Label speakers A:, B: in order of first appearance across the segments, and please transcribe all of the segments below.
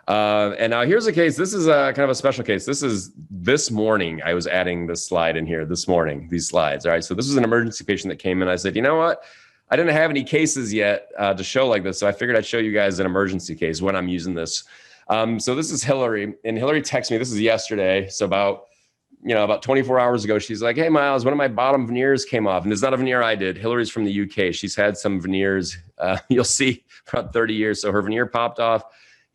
A: And now here's a case. This is a kind of a special case. This morning. I was adding this slide in here this morning, these slides. All right. So this is an emergency patient that came in. I said, you know what? I didn't have any cases yet to show like this. So I figured I'd show you guys an emergency case when I'm using this. So this is Hillary, and Hillary texted me. This is yesterday. So about 24 hours ago, she's like, hey, Miles, one of my bottom veneers came off. And it's not a veneer I did. Hillary's from the UK. She's had some veneers, you'll see, for about 30 years. So her veneer popped off,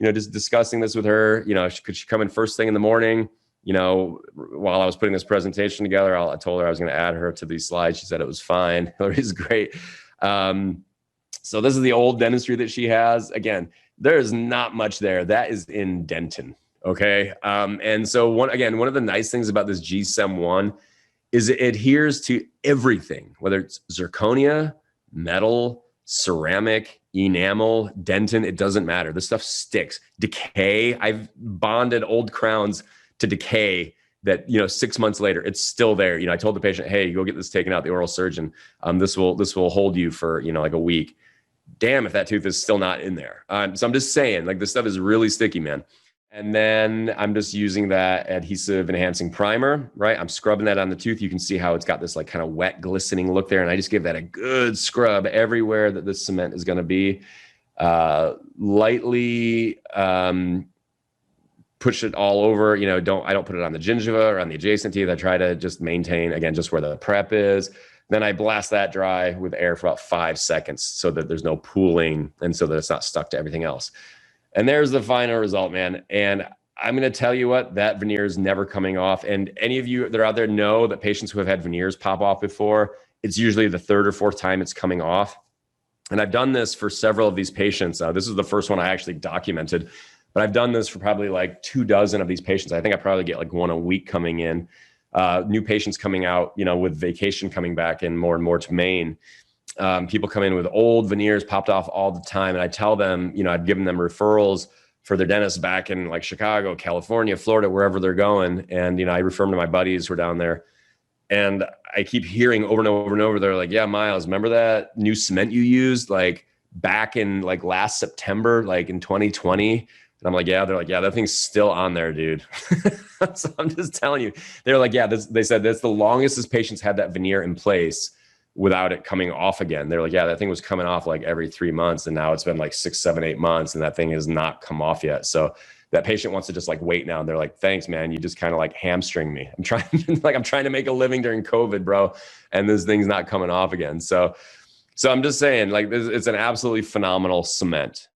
A: just discussing this with her. Could she come in first thing in the morning? While I was putting this presentation together, I told her I was going to add her to these slides. She said it was fine. Hillary's great. So this is the old dentistry that she has. Again, there is not much there. That is in Denton. Okay. And so one of the nice things about this G-CEM ONE is it adheres to everything, whether it's zirconia, metal, ceramic, enamel, dentin, it doesn't matter. This stuff sticks. Decay. I've bonded old crowns to decay that, 6 months later, it's still there. I told the patient, hey, go get this taken out, the oral surgeon. This will hold you for, like a week. Damn, if that tooth is still not in there. So I'm just saying, like, this stuff is really sticky, man. And then I'm just using that adhesive enhancing primer, right? I'm scrubbing that on the tooth. You can see how it's got this like kind of wet, glistening look there. And I just give that a good scrub everywhere that this cement is going to be. Lightly push it all over. I don't put it on the gingiva or on the adjacent teeth. I try to just maintain, again, just where the prep is. Then I blast that dry with air for about 5 seconds so that there's no pooling and so that it's not stuck to everything else. And there's the final result, man. And I'm going to tell you what, that veneer is never coming off. And any of you that are out there know that patients who have had veneers pop off before, it's usually the third or fourth time it's coming off. And I've done this for several of these patients. This is the first one I actually documented, but I've done this for probably like 24 of these patients. I think I probably get like one a week coming in, new patients coming out, with vacation coming back and more to Maine. People come in with old veneers popped off all the time. And I tell them, I've given them referrals for their dentists back in like Chicago, California, Florida, wherever they're going. And, I refer them to my buddies who are down there. And I keep hearing over and over and over, they're like, yeah, Miles, remember that new cement you used like back in like last September, like in 2020? And I'm like, yeah. They're like, yeah, that thing's still on there, dude. So I'm just telling you, they're like, yeah, they said that's the longest this patient's had that veneer in place without it coming off again. They're like, yeah, that thing was coming off like every 3 months. And now it's been like 6, 7, 8 months. And that thing has not come off yet. So that patient wants to just like wait now. And they're like, thanks, man. You just kind of like hamstring me. I'm trying to make a living during COVID, bro. And this thing's not coming off again. So I'm just saying, like, it's an absolutely phenomenal cement.